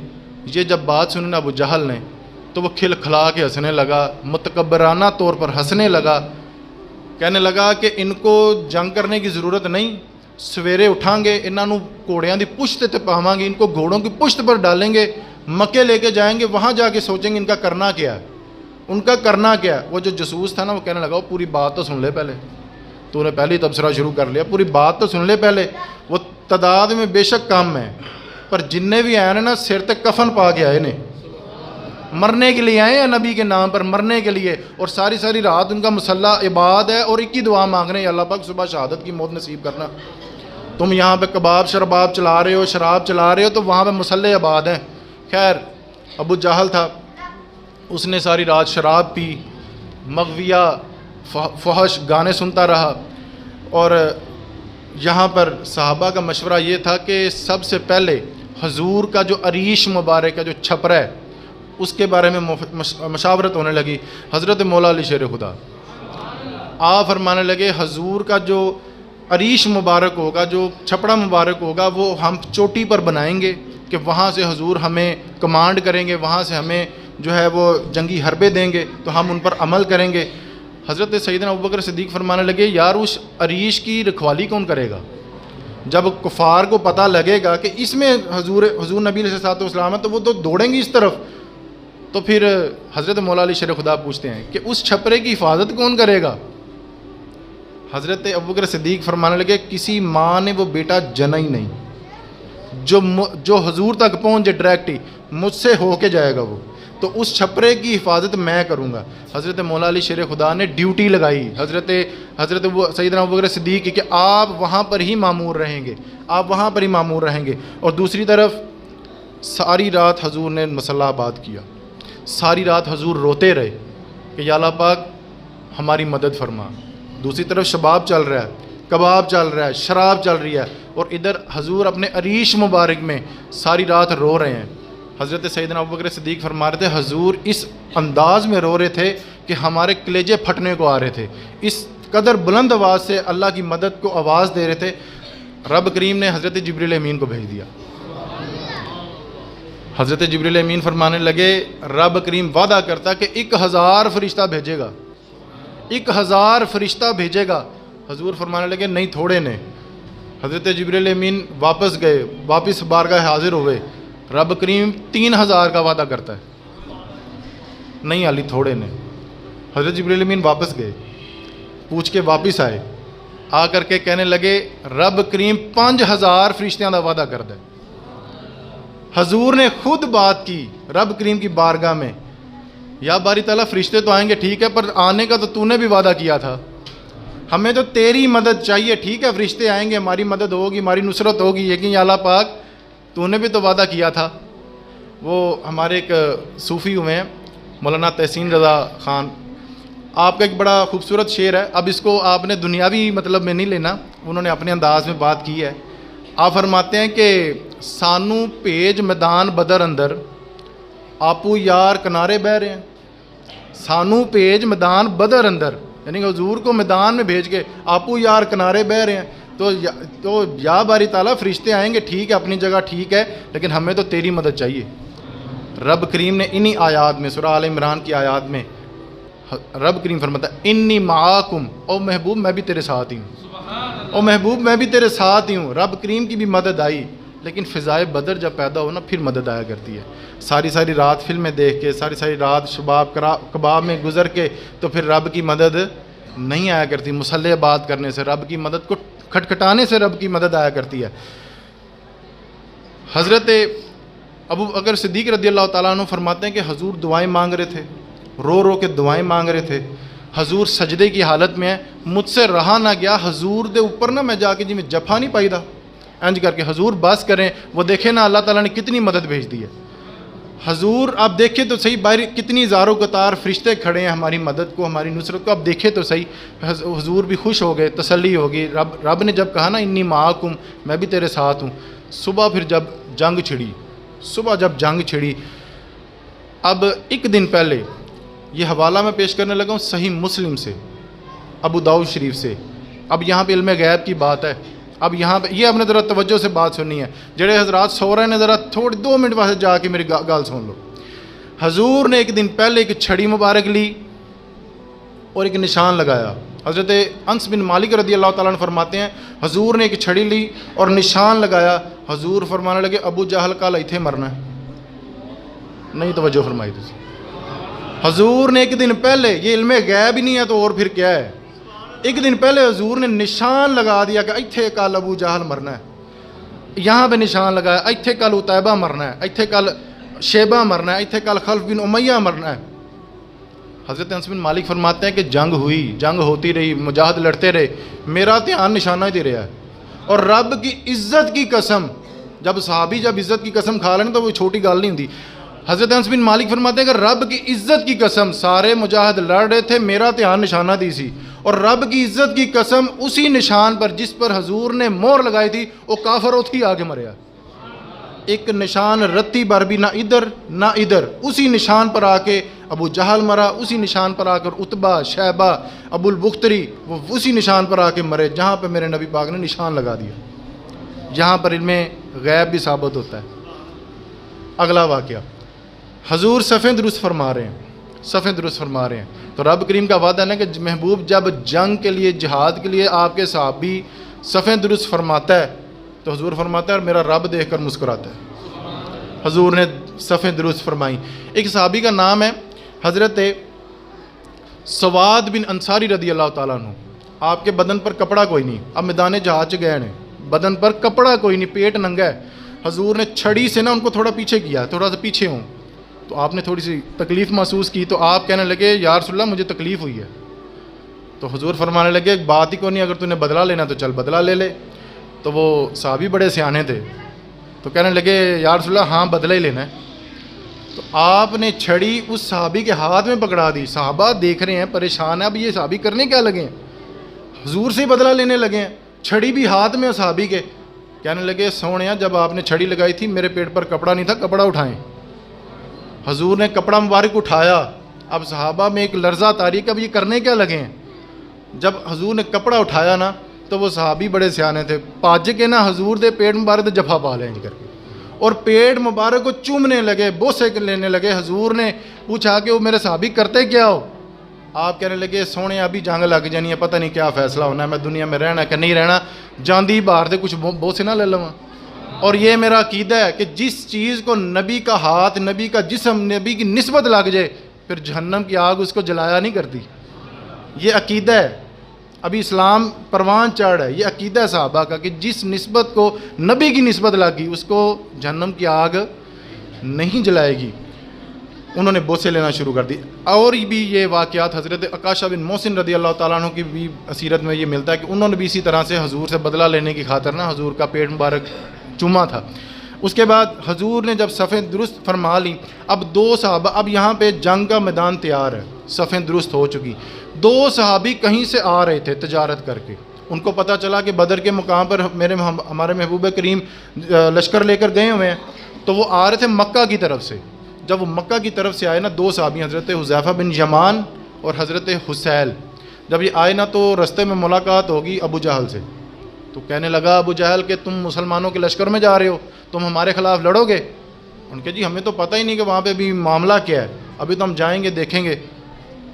یہ جب بات سنی ابو جہل نے تو وہ کھل کھلا کے ہنسنے لگا، متکبرانہ طور پر ہنسنے لگا، کہنے لگا کہ ان کو جنگ کرنے کی ضرورت نہیں، سویرے اٹھاں گے، انہوں گھوڑیاں دی پشت تے پاواں گے، ان کو گھوڑوں کی پشت پر ڈالیں گے، مکے لے کے جائیں گے، وہاں جا کے سوچیں گے ان کا کرنا کیا ہے، ان کا کرنا کیا ہے۔ وہ جو جاسوس تھا نا وہ کہنے لگا وہ پوری بات تو سن لے پہلے، تو نے پہلے ہی تبصرہ شروع کر لیا، پوری بات تو سن لے پہلے۔ وہ تعداد میں بے شک کم ہے، پر جننے بھی آئے نا سر تک کفن پا کے آئے نے، مرنے کے لیے آئے ہیں نبی کے نام پر، مرنے کے لیے، اور ساری رات ان کا مسلح عباد ہے، اور ایک ہی دعا مانگ رہے ہیں اللہ پاک صبح شہادت کی موت نصیب کرنا۔ تم یہاں پہ کباب شرباب چلا رہے ہو، شراب چلا رہے ہو، تو وہاں پہ مسلح عباد ہیں۔ خیر ابو جہل تھا، اس نے ساری رات شراب پی، مغویہ فحش گانے سنتا رہا، اور یہاں پر صحابہ کا مشورہ یہ تھا کہ سب سے پہلے حضور کا جو عریش مبارک ہے، جو چھپرا ہے، اس کے بارے میں مشاورت ہونے لگی۔ حضرت مولا علی شیر خدا آپ فرمانے لگے حضور کا جو عریش مبارک ہوگا، جو چھپڑا مبارک ہوگا، وہ ہم چوٹی پر بنائیں گے کہ وہاں سے حضور ہمیں کمانڈ کریں گے، وہاں سے ہمیں جو ہے وہ جنگی حربے دیں گے تو ہم ان پر عمل کریں گے۔ حضرت سیدنا ابوبکر صدیق فرمانے لگے یار اس عریش کی رکھوالی کون کرے گا؟ جب کفار کو پتہ لگے گا کہ اس میں حضور نبی علیہ الصلوۃ والسلام ہے تو وہ تو دوڑیں گے اس طرف۔ تو پھر حضرت مولا علی شیر خدا پوچھتے ہیں کہ اس چھپرے کی حفاظت کون کرے گا؟ حضرت ابوبکر صدیق فرمانے لگے کسی ماں نے وہ بیٹا جنا ہی نہیں جو حضور تک پہنچ جائے ڈائریکٹ ہی مجھ سے ہو کے جائے گا وہ، تو اس چھپرے کی حفاظت میں کروں گا۔ حضرت مولا علی شیر خدا نے ڈیوٹی لگائی حضرت سیدنا ابوبکر صدیق کی کہ آپ وہاں پر ہی معمور رہیں گے، آپ وہاں پر ہی معمور رہیں گے۔ اور دوسری طرف ساری رات حضور نے مسلح آباد کیا، ساری رات حضور روتے رہے کہ یا اللہ پاک ہماری مدد فرما۔ دوسری طرف شباب چل رہا ہے، کباب چل رہا ہے، شراب چل رہی ہے، اور ادھر حضور اپنے عریش مبارک میں ساری رات رو رہے ہیں۔ حضرت سیدنا ابوبکر صدیق فرما رہے تھے حضور اس انداز میں رو رہے تھے کہ ہمارے کلیجے پھٹنے کو آ رہے تھے، اس قدر بلند آواز سے اللہ کی مدد کو آواز دے رہے تھے۔ رب کریم نے حضرت جبریل امین کو بھیج دیا۔ حضرت جبریل امین فرمانے لگے رب کریم وعدہ کرتا کہ 1000 فرشتہ بھیجے گا، 1000 فرشتہ بھیجے گا۔ حضور فرمانے لگے نہیں، تھوڑے نے۔ حضرت جبریل امین واپس گئے، واپس بارگاہ حاضر ہوئے۔ رب کریم 3000 کا وعدہ کرتا ہے، نہیں علی تھوڑے نے۔ حضرت جبریل امین واپس گئے، پوچھ کے واپس آئے، آ کر کے کہنے لگے رب کریم 5000 فرشتیاں دا وعدہ کرتا ہے۔ حضور نے خود بات کی رب کریم کی بارگاہ میں، یا باری تعالیٰ فرشتے تو آئیں گے ٹھیک ہے، پر آنے کا تو نے بھی وعدہ کیا تھا، ہمیں تو تیری مدد چاہیے۔ ٹھیک ہے فرشتے آئیں گے، ہماری مدد ہوگی، ہماری نصرت ہوگی، لیکن یا اللہ پاک تو نے بھی تو وعدہ کیا تھا۔ وہ ہمارے ایک صوفی ہوئے ہیں مولانا تحسین رضا خان، آپ کا ایک بڑا خوبصورت شعر ہے، اب اس کو آپ نے دنیاوی مطلب میں نہیں لینا، انہوں نے اپنے انداز میں بات کی ہے۔ آپ فرماتے ہیں کہ سانو بھیج میدان بدر اندر آپو یار کنارے بہ رہے ہیں، سانو بھیج میدان بدر اندر، یعنی کہ حضور کو میدان میں بھیج کے آپو یار کنارے بہ رہے ہیں، تو یا باری تعالیٰ فرشتے آئیں گے ٹھیک ہے، اپنی جگہ ٹھیک ہے، لیکن ہمیں تو تیری مدد چاہیے۔ رب کریم نے انہی آیات میں، سورہ آل عمران کی آیات میں رب کریم فرماتا ہے انی معاکم، او محبوب میں بھی تیرے ساتھ ہی ہوں، او محبوب میں بھی تیرے ساتھ ہی ہوں۔ رب کریم کی بھی مدد آئی، لیکن فضائے بدر جب پیدا ہو نا پھر مدد آیا کرتی ہے۔ ساری رات فلمیں دیکھ کے، ساری رات شباب کباب میں گزر کے تو پھر رب کی مدد نہیں آیا کرتی۔ مسلح بات کرنے سے رب کی مدد کو کھٹکھٹانے سے رب کی مدد آیا کرتی ہے۔ حضرت ابو بکر صدیق رضی اللہ تعالیٰ عنہ فرماتے ہیں کہ حضور دعائیں مانگ رہے تھے، رو رو کے دعائیں مانگ رہے تھے، حضور سجدے کی حالت میں ہے، مجھ سے رہا نہ گیا حضور دے اوپر نہ میں جا کے جی میں جفا نہیں پائی دا انج کر کے حضور بس کریں، وہ دیکھیں نا اللہ تعالیٰ نے کتنی مدد بھیج دی ہے۔ حضور آپ دیکھیں تو صحیح باہر کتنی زاروں قطار فرشتے کھڑے ہیں ہماری مدد کو، ہماری نصرت کو، آپ دیکھیں تو صحیح۔ حضور بھی خوش ہو گئے، تسلی ہوگی۔ رب نے جب کہا نا انی معاکم، میں بھی تیرے ساتھ ہوں۔ صبح پھر جب جنگ چھڑی، اب ایک دن پہلے یہ حوالہ میں پیش کرنے لگا ہوں صحیح مسلم سے، ابو داؤد شریف سے۔ اب یہاں پہ علم غیب کی بات ہے، اب یہاں پہ یہ اپنے ذرا توجہ سے بات سننی ہے، جڑے حضرات سو رہے ہیں ذرا تھوڑی 2 منٹ واسطے جا کے میری گال سن لو۔ حضور نے ایک دن پہلے ایک چھڑی مبارک لی اور ایک نشان لگایا۔ حضرت انس بن مالک رضی اللہ تعالیٰ عنہ فرماتے ہیں حضور نے ایک چھڑی لی اور نشان لگایا، حضور فرمانے لگے ابو جہل کل ایتھے مرنا ہے۔ نہیں توجہ فرمائی تھی، حضور نے ایک دن پہلے، یہ علم غیب ہی نہیں ہے تو اور پھر کیا ہے، ایک دن پہلے حضور نے نشان لگا دیا کہ ایتھے کل ابو جہل مرنا ہے، یہاں پہ نشان لگایا ایتھے کل عتیبہ مرنا ہے، ایتھے کل شیبہ مرنا ہے، ایتھے کل خلف بن امیہ مرنا ہے۔ حضرت انس بن مالک فرماتے ہیں کہ جنگ ہوئی، جنگ ہوتی رہی، مجاہد لڑتے رہے، میرا دھیان نشانہ ہی دے رہا ہے، اور رب کی عزت کی قسم، جب صحابی جب عزت کی قسم کھا لیں تو وہ چھوٹی گال نہیں ہوتی۔ حضرت انس بن مالک فرماتے ہیں کہ رب کی عزت کی قسم سارے مجاہد لڑ رہے تھے، میرا دھیان نشانہ دی سی، اور رب کی عزت کی قسم اسی نشان پر جس پر حضور نے مہر لگائی تھی وہ کافر اتھی آگے مریا۔ ایک نشان رتی بر بھی نہ ادھر نہ ادھر، اسی نشان پر آ کے ابو جہل مرا، اسی نشان پر آ کر عتبہ، شیبہ، ابو البختری وہ اسی نشان پر آ کے مرے جہاں پہ میرے نبی پاک نے نشان لگا دیا۔ یہاں پر علم غیب بھی ثابت ہوتا ہے۔ اگلا واقعہ، حضور صفیں درست فرما رہے ہیں، تو رب کریم کا وعدہ ہے کہ محبوب جب جنگ کے لیے، جہاد کے لیے آپ کے صحابی صفیں درست فرماتا ہے تو حضور فرماتا ہے اور میرا رب دیکھ کر مسکراتا ہے۔ حضور نے صفیں درست فرمائی۔ ایک صحابی کا نام ہے حضرت سواد بن انصاری رضی اللہ تعالیٰ عنہ۔ آپ کے بدن پر کپڑا کوئی نہیں، اب میدان جہاد گئے ہیں، بدن پر کپڑا کوئی نہیں، پیٹ ننگا ہے۔ حضور نے چھڑی سے نا ان کو تھوڑا پیچھے کیا، تھوڑا سا پیچھے ہوں، تو آپ نے تھوڑی سی تکلیف محسوس کی، تو آپ کہنے لگے یا رسول اللہ مجھے تکلیف ہوئی ہے۔ تو حضور فرمانے لگے ایک بات ہی کو نہیں، اگر تو نے بدلہ لینا تو چل بدلہ لے لے۔ تو وہ صحابی بڑے سیانے تھے، تو کہنے لگے یا رسول اللہ ہاں بدلہ ہی لینا ہے. تو آپ نے چھڑی اس صحابی کے ہاتھ میں پکڑا دی. صحابہ دیکھ رہے ہیں پریشان ہیں, اب یہ صحابی کرنے کیا لگے ہیں, حضور سے بدلہ لینے لگے ہیں, چھڑی بھی ہاتھ میں صحابی کے. کہنے لگے سونیا جب آپ نے چھڑی لگائی تھی میرے پیٹ پر کپڑا نہیں تھا, کپڑا اٹھائیں. حضور نے کپڑا مبارک اٹھایا. اب صحابہ میں ایک لرزہ طاری کہ اب یہ کرنے کیا لگے ہیں. جب حضور نے کپڑا اٹھایا نا تو وہ صحابی بڑے سیانے تھے, پاج کے نا حضور دے پیٹ مبارک جفا پا لیں کر کے, اور پیٹ مبارک کو چومنے لگے, بوسے لینے لگے. حضور نے پوچھا کہ وہ میرے صحابی کرتے کیا ہو. آپ کہنے لگے سونے ابھی جنگ لگ جانی ہے, پتہ نہیں کیا فیصلہ ہونا ہے, میں دنیا میں رہنا کہ نہیں رہنا, جاندی باہر سے کچھ بوسے نہ لے لوں. اور یہ میرا عقیدہ ہے کہ جس چیز کو نبی کا ہاتھ, نبی کا جسم, نبی کی نسبت لگ جائے پھر جہنم کی آگ اس کو جلایا نہیں کرتی. یہ عقیدہ ہے, ابھی اسلام پروان چڑھ ہے, یہ عقیدہ ہے صحابہ کا کہ جس نسبت کو نبی کی نسبت لگ گئی اس کو جہنم کی آگ نہیں جلائے گی. انہوں نے بوسے لینا شروع کر دی. اور بھی یہ واقعات حضرت عکاشہ بن محسن رضی اللہ تعالیٰ عنہ کی بھی سیرت میں یہ ملتا ہے کہ انہوں نے بھی اسی طرح سے حضور سے بدلہ لینے کی خاطر نا حضور کا پیٹ مبارک چوما تھا. اس کے بعد حضور نے جب صفیں درست فرما لی, اب دو صحابہ, اب یہاں پہ جنگ کا میدان تیار ہے, صفیں درست ہو چکی. دو صحابی کہیں سے آ رہے تھے تجارت کر کے, ان کو پتہ چلا کہ بدر کے مقام پر ہمارے محبوب کریم لشکر لے کر گئے ہوئے ہیں, تو وہ آ رہے تھے مکہ کی طرف سے. جب وہ مکہ کی طرف سے آئے نا, دو صحابی حضرت حذیفہ بن یمان اور حضرت حسیل, جب یہ آئے نا تو رستے میں ملاقات ہوگی ابو جہل سے. تو کہنے لگا ابو جہل کہ تم مسلمانوں کے لشکر میں جا رہے ہو, تم ہمارے خلاف لڑو گے. ان کے جی ہمیں تو پتہ ہی نہیں کہ وہاں پہ بھی معاملہ کیا ہے, ابھی تو ہم جائیں گے دیکھیں گے.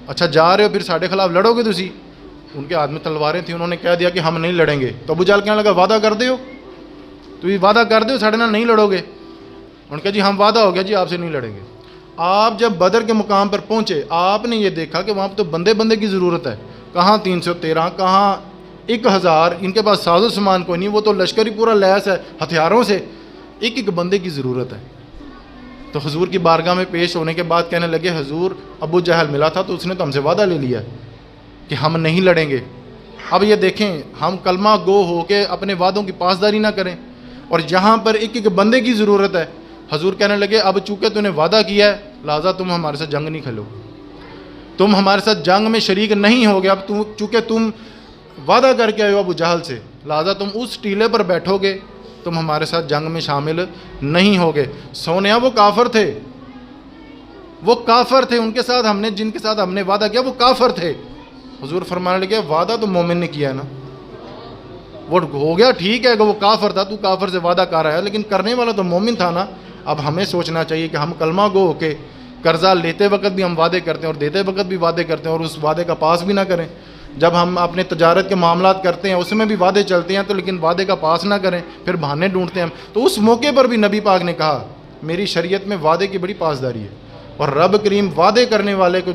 اچھا جا رہے ہو پھر ساڑھے خلاف لڑو گے تسی. ان کے ہاتھ میں تلواریں تھیں, انہوں نے کہہ دیا کہ ہم نہیں لڑیں گے. تو ابو جہل کہنے لگا وعدہ کر دو, تو یہ وعدہ کر دو ساڑھے نہ نہیں لڑو گے. ان کے جی ہم وعدہ ہو گیا جی آپ سے نہیں لڑیں گے. آپ جب بدر کے مقام پر پہنچے آپ نے یہ دیکھا کہ وہاں پہ تو بندے کی ضرورت ہے, کہاں 313 کہاں 1000, ان کے پاس ساز و سامان کوئی نہیں, وہ تو لشکر ہی پورا لیس ہے ہتھیاروں سے, ایک بندے کی ضرورت ہے. تو حضور کی بارگاہ میں پیش ہونے کے بعد کہنے لگے حضور ابو جہل ملا تھا تو اس نے تو ہم سے وعدہ لے لیا کہ ہم نہیں لڑیں گے. اب یہ دیکھیں ہم کلمہ گو ہو کے اپنے وعدوں کی پاسداری نہ کریں, اور جہاں پر ایک بندے کی ضرورت ہے. حضور کہنے لگے اب چونکہ تو نے وعدہ کیا ہے لہٰذا تم ہمارے ساتھ جنگ نہیں کھیلو, تم ہمارے ساتھ جنگ میں شریک نہیں ہوگے. اب چونکہ تم وعدہ کر کے آئے ہو ابو جہل سے, لہٰذا تم اس ٹیلے پر بیٹھو گے, تم ہمارے ساتھ جنگ میں شامل نہیں ہوگے. سونیا وہ کافر تھے, وہ کافر تھے, ان کے ساتھ ہم نے جن کے ساتھ ہم نے وعدہ کیا وہ کافر تھے. حضور فرمانے لگے وعدہ تو مومن نے کیا ہے نا, وہ ہو گیا ٹھیک ہے کہ وہ کافر تھا, تو کافر سے وعدہ کر رہا ہے, لیکن کرنے والا تو مومن تھا نا. اب ہمیں سوچنا چاہیے کہ ہم کلمہ گو ہو کے قرضہ لیتے وقت بھی ہم وعدے کرتے ہیں اور دیتے وقت بھی وعدے کرتے ہیں, اور اس وعدے کا پاس بھی نہ کریں. جب ہم اپنے تجارت کے معاملات کرتے ہیں اس میں بھی وعدے چلتے ہیں, تو لیکن وعدے کا پاس نہ کریں, پھر بہانے ڈھونڈتے ہیں ہم. تو اس موقع پر بھی نبی پاک نے کہا میری شریعت میں وعدے کی بڑی پاسداری ہے, اور رب کریم وعدے کرنے والے کو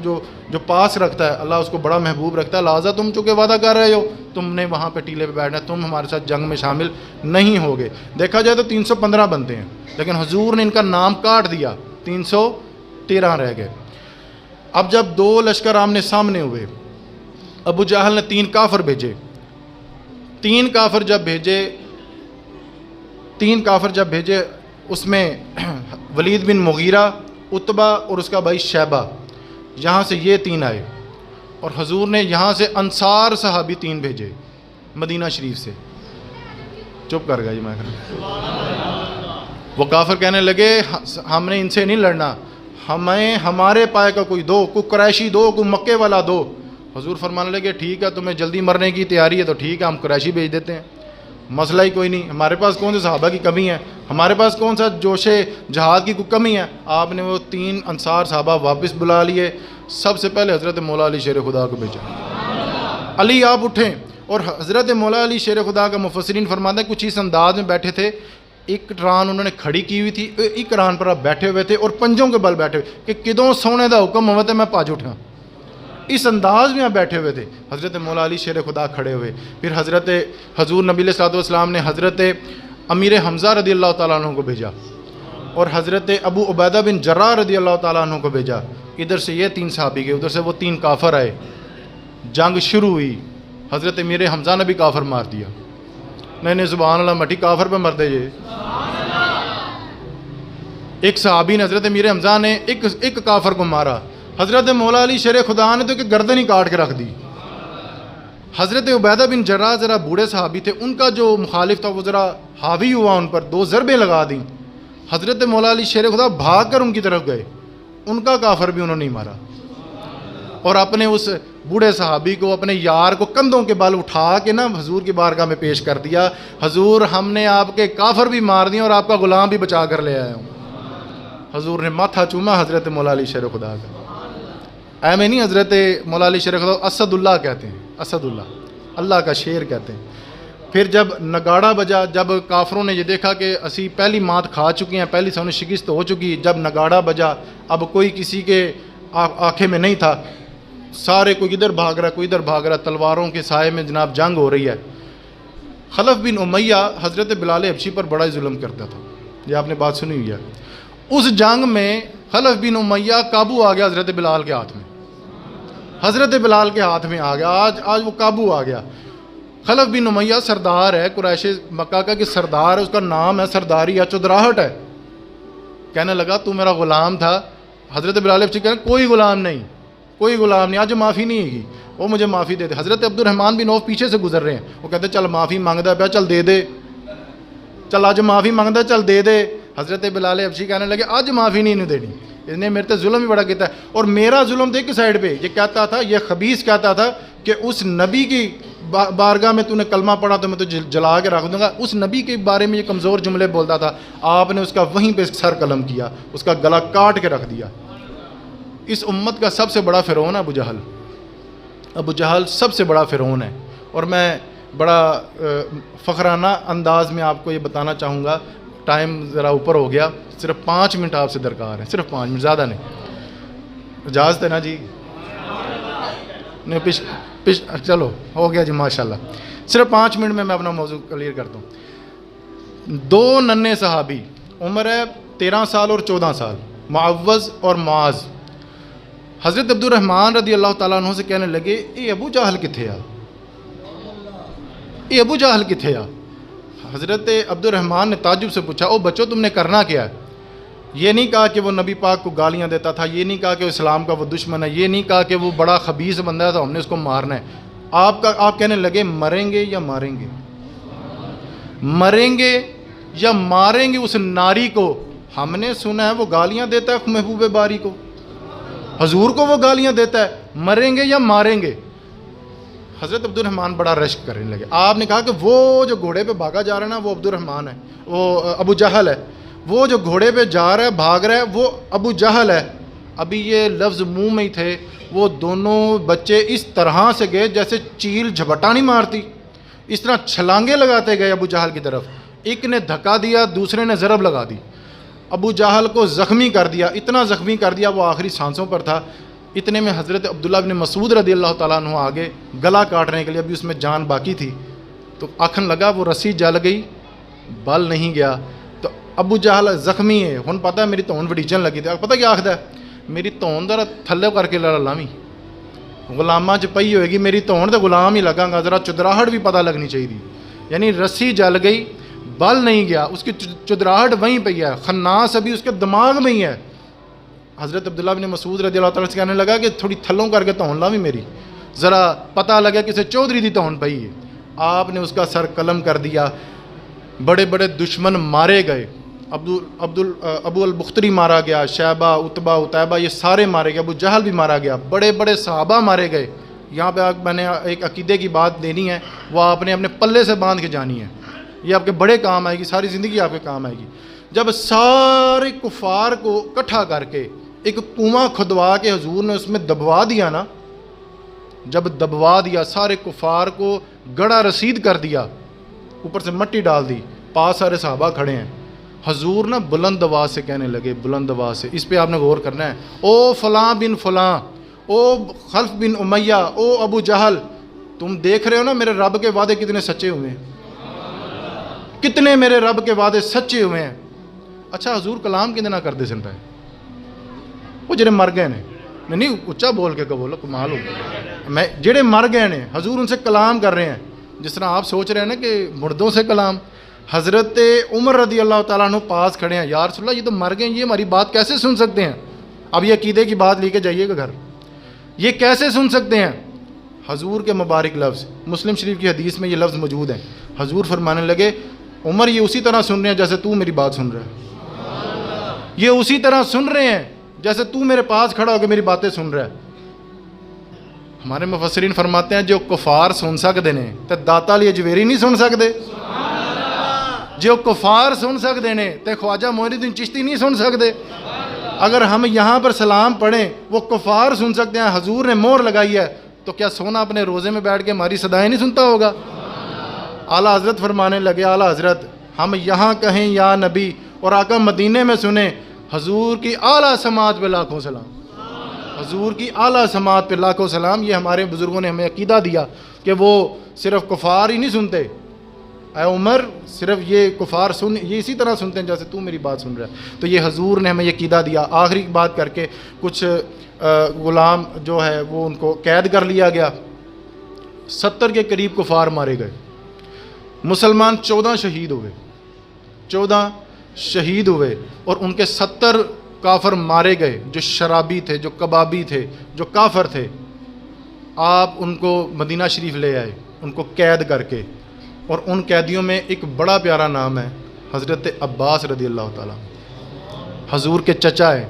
جو پاس رکھتا ہے اللہ اس کو بڑا محبوب رکھتا ہے. لہٰذا تم چونکہ وعدہ کر رہے ہو تم نے وہاں پہ ٹیلے پہ بیٹھنا ہے, تم ہمارے ساتھ جنگ میں شامل نہیں ہوگے. دیکھا جائے تو 315 بنتے ہیں, لیکن حضور نے ان کا نام کاٹ دیا, 313 رہ گئے. اب جب دو لشکر آمنے سامنے ہوئے, ابو جہل نے 3 کافر بھیجے. 3 کافر جب بھیجے اس میں ولید بن مغیرہ, عتبہ اور اس کا بھائی شیبہ, یہاں سے یہ 3 آئے. اور حضور نے یہاں سے انصار صحابی 3 بھیجے مدینہ شریف سے. چپ کر گیا جی میں. وہ کافر کہنے لگے ہم نے ان سے نہیں لڑنا, ہمیں ہمارے پائے کا کوئی دو, کوئی قریشی دو, کوئی مکے والا دو. حضور فرمانے لگے ٹھیک ہے تمہیں جلدی مرنے کی تیاری ہے تو ٹھیک ہے ہم قریشی بھیج دیتے ہیں, مسئلہ ہی کوئی نہیں. ہمارے پاس کون سے صحابہ کی کمی ہے, ہمارے پاس کون سا جوش جہاد کی کوئی کمی ہے. آپ نے وہ 3 انصار صحابہ واپس بلا لیے. سب سے پہلے حضرت مولا علی شیر خدا کو بھیجا. علی آپ اٹھیں, اور حضرت مولا علی شیر خدا کا مفسرین فرماتے ہیں کچھ اس انداز میں بیٹھے تھے, ایک ران انہوں نے کھڑی کی ہوئی تھی, ایک ران پر آپ بیٹھے ہوئے تھے اور پنجوں کے بل بیٹھے ہوئے کہ کدوں سونے دا حکم ہوتا ہے میں پاج اٹھا, اس انداز میں آپ بیٹھے ہوئے تھے. حضرت مولا علی شیر خدا کھڑے ہوئے. پھر حضرت حضور نبی علیہ الصلوۃ والسلام نے حضرت امیر حمزہ رضی اللہ تعالیٰ عنہ کو بھیجا, اور حضرت ابو عبیدہ بن جراح رضی اللہ تعالیٰ عنہ کو بھیجا. ادھر سے یہ 3 صحابی گئے, ادھر سے وہ 3 کافر آئے. جنگ شروع ہوئی, حضرت امیر حمزہ نے بھی کافر مار دیا. نہیں سبحان اللہ مٹی کافر پہ مردے یہ ایک صحابی نے حضرت امیر حمزہ نے ایک کافر کو مارا، حضرت مولا علی شیر خدا نے تو کہ گردن ہی کاٹ کے رکھ دی۔ حضرت عبیدہ بن جراح ذرا بوڑھے صحابی تھے، ان کا جو مخالف تھا وہ ذرا حاوی ہوا ان پر، 2 ضربیں لگا دیں۔ حضرت مولا علی شیر خدا بھاگ کر ان کی طرف گئے، ان کا کافر بھی انہوں نے نہیں مارا، اور اپنے اس بوڑھے صحابی کو، اپنے یار کو کندھوں کے بل اٹھا کے نا حضور کی بارگاہ میں پیش کر دیا، حضور ہم نے آپ کے کافر بھی مار دیے اور آپ کا غلام بھی بچا کر لے آیا ہوں۔ حضور نے ماتھا چوما حضرت مولا علی شیر خدا کا، اے میں نہیں، حضرت مولا علی شیر خدا اسد اللہ کہتے ہیں، اسد اللہ، اللہ کا شیر کہتے ہیں۔ پھر جب نگاڑا بجا، جب کافروں نے یہ دیکھا کہ اسی پہلی مات کھا چکے ہیں، پہلی سونے شکست ہو چکی، جب نگاڑا بجا اب کوئی کسی کے آنکھیں میں نہیں تھا، سارے کوئی ادھر بھاگ رہا کوئی ادھر بھاگ رہا، تلواروں کے سائے میں جناب جنگ ہو رہی ہے۔ خلف بن امیہ حضرت بلال حبشی پر بڑا ہی ظلم کرتا تھا، یہ آپ نے بات سنی ہوئی ہے۔ اس جنگ میں خلف بن امیہ قابو آ گیا حضرت بلال کے ہاتھ میں، حضرت بلال کے ہاتھ میں آ گیا، آج وہ قابو آ گیا۔ خلف بن امیہ سردار ہے قریش مکہ کا، کہ سردار ہے، اس کا نام ہے سرداری یا چودراہٹ ہے۔ کہنے لگا تو میرا غلام تھا، حضرت بلال حبشی کہنے کوئی غلام نہیں، کوئی غلام نہیں، آج معافی نہیں ہوگی، وہ مجھے معافی دے دے۔ حضرت عبد الرحمن بن عوف پیچھے سے گزر رہے ہیں، وہ کہتے چل معافی مانگتا ہے پیا، چل دے دے، چل آج معافی مانگتا ہے، چل دے دے۔ حضرت بلال حبشی کہنے لگے آج معافی نہیں دینی، اس نے میرے تے ظلم بھی بڑا کیتا ہے، اور میرا ظلم تھا ایک سائڈ پہ، یہ کہتا تھا، یہ خبیث کہتا تھا کہ اس نبی کی بارگاہ میں تو نے کلمہ پڑھا تو میں تو جلا کے رکھ دوں گا، اس نبی کے بارے میں یہ کمزور جملے بولتا تھا، آپ نے اس کا وہیں پہ سر قلم کیا، اس کا گلا کاٹ کے رکھ دیا۔ اس امت کا سب سے بڑا فرعون ہے ابو جہل، ابو جہل سب سے بڑا فرعون ہے۔ اور میں بڑا فخرانہ انداز میں آپ کو یہ بتانا چاہوں گا، ٹائم ذرا اوپر ہو گیا، صرف 5 منٹ آپ سے درکار ہے، صرف 5 منٹ، زیادہ نہیں، اجازت ہے نا جی؟ نہیں چلو ہو گیا جی، ماشاءاللہ، صرف 5 منٹ میں اپنا موضوع کلیئر کرتا ہوں۔ 2 ننھے صحابی، عمر ہے 13 سال اور 14 سال، معوذ اور معاذ، حضرت عبد الرحمن رضی اللہ تعالیٰ عنہ سے کہنے لگے اے ابو جہل کتھے آ، اے ابو جہل کتھے آ۔ حضرت عبد الرحمن نے تعجب سے پوچھا او بچو تم نے کرنا کیا ہے؟ یہ نہیں کہا کہ وہ نبی پاک کو گالیاں دیتا تھا، یہ نہیں کہا کہ اسلام کا وہ دشمن ہے، یہ نہیں کہا کہ وہ بڑا خبیث بندہ ہے تو ہم نے اس کو مارنا ہے۔ آپ کہنے لگے مریں گے یا ماریں گے، مریں گے یا ماریں گے اس ناری کو، ہم نے سنا ہے وہ گالیاں دیتا ہے محبوب باری کو، حضور کو وہ گالیاں دیتا ہے، مریں گے یا ماریں گے؟ حضرت عبد الرحمن بڑا رشک کرنے لگے۔ آپ نے کہا کہ وہ جو گھوڑے پہ بھاگا جا رہا ہے نا وہ عبد الرحمن ہے، وہ ابو جہل ہے، وہ جو گھوڑے پہ جا رہا ہے بھاگ رہا ہے وہ ابو جہل ہے۔ ابھی یہ لفظ منہ میں ہی تھے، وہ دونوں بچے اس طرح سے گئے جیسے چیل جھپٹا نہیں مارتی، اس طرح چھلانگے لگاتے گئے ابو جہل کی طرف، ایک نے دھکا دیا دوسرے نے ضرب لگا دی، ابو جہل کو زخمی کر دیا، اتنا زخمی کر دیا وہ آخری سانسوں پر تھا۔ اتنے میں حضرت عبداللہ بن مسعود رضی اللہ تعالیٰ عنہ آگے گلا کاٹنے کے لیے، ابھی اس میں جان باقی تھی، تو آکھن لگا وہ رسی جل گئی بل نہیں گیا، تو ابو جہل زخمی ہے، ہن پتہ ہے میری تون وڈیجن لگی تھی، پتہ کیا آخدا ہے میری تون ذرا تھلے کر کے لڑا لاویں، غلاماں چ پئی ہوئے گی میری تون تے غلام ہی لگاں گا، ذرا چدراہٹ بھی پتہ لگنی چاہیے تھی، یعنی رسی جل گئی بل نہیں گیا، اس کی چدراہٹ وہیں پہ ہے، خناس ابھی اس کے دماغ میں ہی ہے۔ حضرت عبداللہ بن مسعود رضی اللہ تعالیٰ سے کہنے لگا کہ تھوڑی تھلوں کر کے تون لاویں میری، ذرا پتہ لگا کسے چودھری دی تون پئی ہے۔ آپ نے اس کا سر قلم کر دیا، بڑے بڑے دشمن مارے گئے، ابو البختری مارا گیا، شیبہ عتبہ عتیبہ یہ سارے مارے گئے، ابو جہل بھی مارا گیا، بڑے بڑے صحابہ مارے گئے۔ یہاں پہ میں نے ایک عقیدے کی بات دینی ہے، وہ آپ نے اپنے پلے سے باندھ کے جانی ہے، یہ آپ کے بڑے کام آئے گی، ساری زندگی آپ کے کام آئے گی۔ جب سارے کفار کو اکٹھا کر کے ایک کنواں کھدوا کے حضور نے اس میں دبوا دیا نا، جب دبوا دیا سارے کفار کو گڑا رسید کر دیا، اوپر سے مٹی ڈال دی، پاس سارے صحابہ کھڑے ہیں، حضور نا بلند آواز سے کہنے لگے، بلند آواز سے، اس پہ آپ نے غور کرنا ہے، او فلاں بن فلاں، او خلف بن امیہ، او ابو جہل، تم دیکھ رہے ہو نا میرے رب کے وعدے کتنے سچے ہوئے ہیں، کتنے میرے رب کے وعدے سچے ہوئے ہیں۔ اچھا حضور کلام کتنے نہ کرتے سن پہ، وہ جڑے مر گئے نے، نہیں اچھا بول کے کہ بولو کمال ہو گیا، میں جڑے مر گئے نے حضور ان سے کلام کر رہے ہیں، جس طرح آپ سوچ رہے ہیں نا کہ مردوں سے کلام، حضرت عمر رضی اللہ تعالیٰ عنہ پاس کھڑے ہیں، یا رسول اللہ یہ تو مر گئے، یہ ہماری بات کیسے سن سکتے ہیں؟ اب یہ عقیدے کی بات لے کے جائیے گا گھر، یہ کیسے سن سکتے ہیں؟ حضور کے مبارک لفظ، مسلم شریف کی حدیث میں یہ لفظ موجود ہیں، حضور فرمانے لگے عمر یہ اسی طرح سن رہے ہیں جیسے تو میری بات سن رہا ہے، یہ اسی طرح سن رہے ہیں جیسے تو میرے پاس کھڑا ہو کے میری باتیں سن رہا ہے۔ ہمارے مفسرین فرماتے ہیں جو کفار سن سکتے ہیں تو داتا علی اجویری نہیں سن سکتے، جو کفار سن سکتے ہیں تو خواجہ معین الدین چشتی نہیں سن سکتے۔ اگر ہم یہاں پر سلام پڑھیں وہ کفار سن سکتے ہیں، حضور نے مہر لگائی ہے، تو کیا سونا اپنے روزے میں بیٹھ کے ہماری صدائیں نہیں سنتا ہوگا؟ اعلیٰ حضرت فرمانے لگے، اعلیٰ حضرت ہم یہاں کہیں یا نبی اور آقا مدینے میں سنیں، حضور کی اعلیٰ سماعت پہ لاکھوں سلام، حضور کی اعلیٰ سماعت پہ لاکھوں سلام۔ یہ ہمارے بزرگوں نے ہمیں عقیدہ دیا کہ وہ صرف کفار ہی نہیں سنتے، اے عمر صرف یہ کفار یہ اسی طرح سنتے ہیں جیسے تو میری بات سن رہا ہے۔ تو یہ حضور نے ہمیں یہ عقیدہ دیا۔ آخری بات کر کے، کچھ غلام جو ہے وہ ان کو قید کر لیا گیا، 70 کے قریب کفار مارے گئے، مسلمان 14 شہید ہوئے، 14 شہید ہوئے، اور ان کے 70 کافر مارے گئے، جو شرابی تھے، جو کبابی تھے، جو کافر تھے۔ آپ ان کو مدینہ شریف لے آئے، ان کو قید کر کے، اور ان قیدیوں میں ایک بڑا پیارا نام ہے حضرت عباس رضی اللہ تعالیٰ، حضور کے چچا ہے،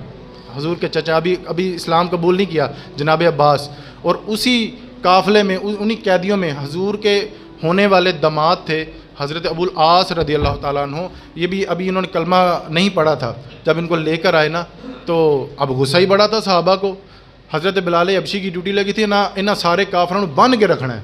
حضور کے چچا ابھی اسلام قبول نہیں کیا، جناب عباس۔ اور اسی قافلے میں، انہی قیدیوں میں حضور کے ہونے والے داماد تھے حضرت ابو العاص رضی اللہ تعالیٰ عنہ۔ یہ بھی ابھی انہوں نے کلمہ نہیں پڑھا تھا، جب ان کو لے کر آئے نا تو اب غصہ ہی بڑا تھا صحابہ کو۔ حضرت بلال حبشی کی ڈیوٹی لگی تھی نا، انہاں سارے کافروں باندھ کے رکھنا ہے،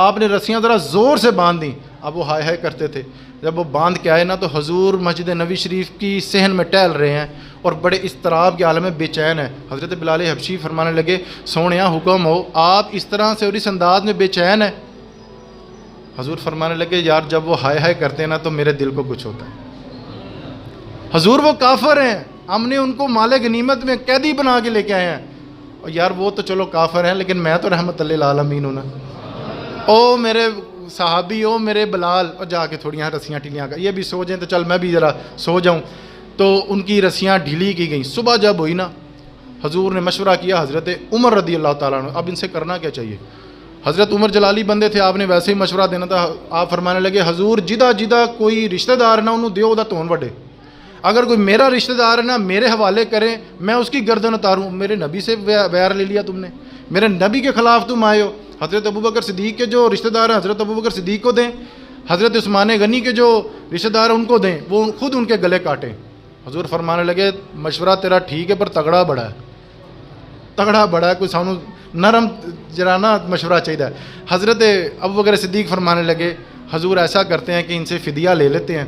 آپ نے رسیاں ذرا زور سے باندھ دیں، اب وہ ہائے ہائے کرتے تھے۔ جب وہ باندھ کے آئے نا تو حضور مسجد نبی شریف کی صحن میں ٹہل رہے ہیں اور بڑے اضطراب کے عالم میں بے چین ہے۔ حضرت بلال حبشی فرمانے لگے سونیا حکم ہو، آپ اس طرح سے اور اس انداز میں بے چین ہے؟ حضور فرمانے لگے یار جب وہ ہائے ہائے کرتے ہیں نا تو میرے دل کو کچھ ہوتا ہے۔ حضور وہ کافر ہیں، ہم نے ان کو مال غنیمت میں قیدی بنا کے لے کے آئے ہیں، اور یار وہ تو چلو کافر ہیں لیکن میں تو رحمت للعالمین ہوں نا، او میرے صحابی، او میرے بلال، اور جا کے تھوڑی یہاں رسیاں ٹھیلیاں کا، یہ بھی سو جائیں تو چل میں بھی ذرا سو جاؤں۔ تو ان کی رسیاں ڈھیلی کی گئیں۔ صبح جب ہوئی نا، حضور نے مشورہ کیا حضرت عمر رضی اللہ تعالیٰ عنہ، اب ان سے کرنا کیا چاہیے؟ حضرت عمر جلالی بندے تھے، آپ نے ویسے ہی مشورہ دینا تھا۔ آپ فرمانے لگے حضور جدہ جدہ کوئی رشتہ دار نہ انہوں دیو دا تون وڈے، اگر کوئی میرا رشتہ دار ہے نا میرے حوالے کریں، میں اس کی گردن اتاروں۔ میرے نبی سے ویر لے لیا تم نے، میرے نبی کے خلاف تم آئے ہو۔ حضرت ابوبکر صدیق کے جو رشتہ دار ہیں حضرت ابوبکر صدیق کو دیں، حضرت عثمان غنی کے جو رشتہ دار ہیں ان کو دیں، وہ خود ان کے گلے کاٹیں۔ حضور فرمانے لگے مشورہ تیرا ٹھیک ہے پر تگڑا بڑا ہے، تگڑا بڑا ہے، کوئی سانو نرم جرانا مشورہ چاہیے۔ حضرت ابوبکر صدیق فرمانے لگے حضور ایسا کرتے ہیں کہ ان سے فدیہ لے لیتے ہیں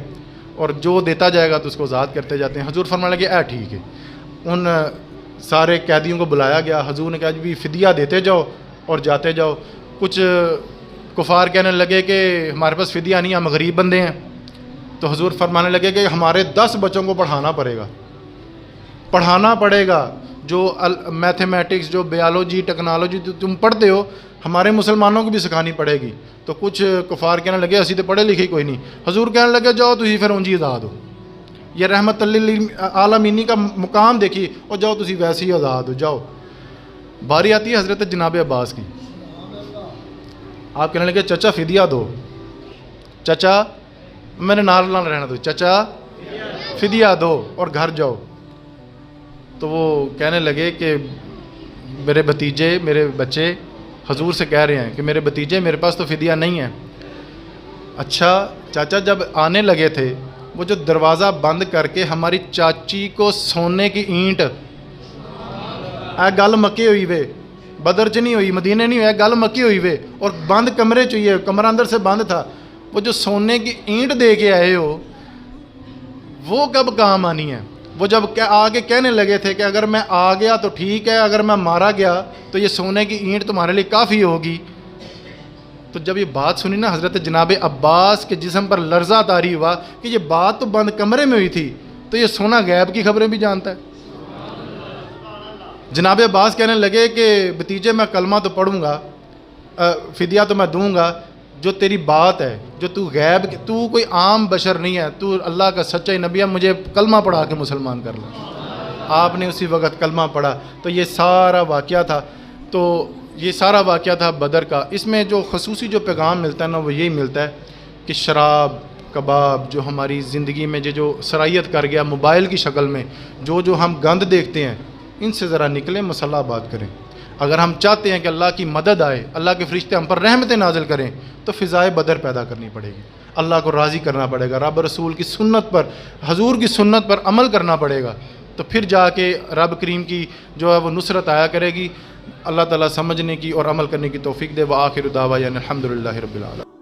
اور جو دیتا جائے گا تو اس کو آزاد کرتے جاتے ہیں۔ حضور فرمانے لگے ٹھیک ہے۔ ان سارے قیدیوں کو بلایا گیا، حضور نے کہا جی فدیہ دیتے جاؤ اور جاتے جاؤ۔ کچھ کفار کہنے لگے کہ ہمارے پاس فدیہ نہیں، ہم غریب بندے ہیں۔ تو حضور فرمانے لگے کہ ہمارے 10 بچوں کو پڑھانا پڑے گا، پڑھانا پڑے گا، جو میتھمیٹکس، جو بیالوجی، ٹیکنالوجی تم پڑھتے ہو ہمارے مسلمانوں کو بھی سکھانی پڑے گی۔ تو کچھ کفار کہنے لگے اسی تو پڑھے لکھے کوئی نہیں۔ حضور کہنے لگے جاؤ تسی پھر اونجی آزاد ہو، یہ رحمت للعالمین کا مقام دیکھی، اور جاؤ تسی ویسے ہی آزاد ہو جاؤ۔ باری آتی ہے حضرت جناب عباس کی، آپ کہنے لگے چچا فدیہ دو، چچا میرے نال نال رہنا دو، چچا فدیہ دو اور گھر جاؤ۔ تو وہ کہنے لگے کہ میرے بھتیجے، میرے بچے حضور سے کہہ رہے ہیں کہ میرے بھتیجے میرے پاس تو فدیہ نہیں ہے۔ اچھا چاچا جب آنے لگے تھے وہ جو دروازہ بند کر کے ہماری چاچی کو سونے کی اینٹ، گل مکے ہوئی وے، بدر چ نہیں ہوئی، مدینے نہیں ہوئے، گل مکی ہوئی وے، اور بند کمرے چاہیے، کمرہ اندر سے بند تھا، وہ جو سونے کی اینٹ دے کے آئے ہو وہ کب کام آنی ہے؟ وہ جب آگے کہنے لگے تھے کہ اگر میں آ گیا تو ٹھیک ہے، اگر میں مارا گیا تو یہ سونے کی اینٹ تمہارے لیے کافی ہوگی۔ تو جب یہ بات سنی نا حضرت جناب عباس کے جسم پر لرزہ طاری ہوا کہ یہ بات تو بند کمرے میں ہوئی تھی، تو یہ سونا غیب کی خبریں بھی جانتا ہے۔ جناب عباس کہنے لگے کہ بھتیجے میں کلمہ تو پڑھوں گا، فدیہ تو میں دوں گا، جو تیری بات ہے، جو تو غیب، تو کوئی عام بشر نہیں ہے، تو اللہ کا سچا نبی ہے، مجھے کلمہ پڑھا کے مسلمان کر لے۔ آپ نے اسی وقت کلمہ پڑھا۔ تو یہ سارا واقعہ تھا، تو یہ سارا واقعہ تھا بدر کا۔ اس میں جو خصوصی جو پیغام ملتا ہے نا، وہ یہی ملتا ہے کہ شراب، کباب جو ہماری زندگی میں جو سرایت کر گیا موبائل کی شکل میں، جو ہم گند دیکھتے ہیں، ان سے ذرا نکلیں، مسلح بات کریں۔ اگر ہم چاہتے ہیں کہ اللہ کی مدد آئے، اللہ کے فرشتے ہم پر رحمتیں نازل کریں، تو فضائے بدر پیدا کرنی پڑے گی، اللہ کو راضی کرنا پڑے گا، رب رسول کی سنت پر، حضور کی سنت پر عمل کرنا پڑے گا، تو پھر جا کے رب کریم کی جو ہے وہ نصرت آیا کرے گی۔ اللہ تعالیٰ سمجھنے کی اور عمل کرنے کی توفیق دے۔ وآخر دعوانا الحمدللہ رب العالمین۔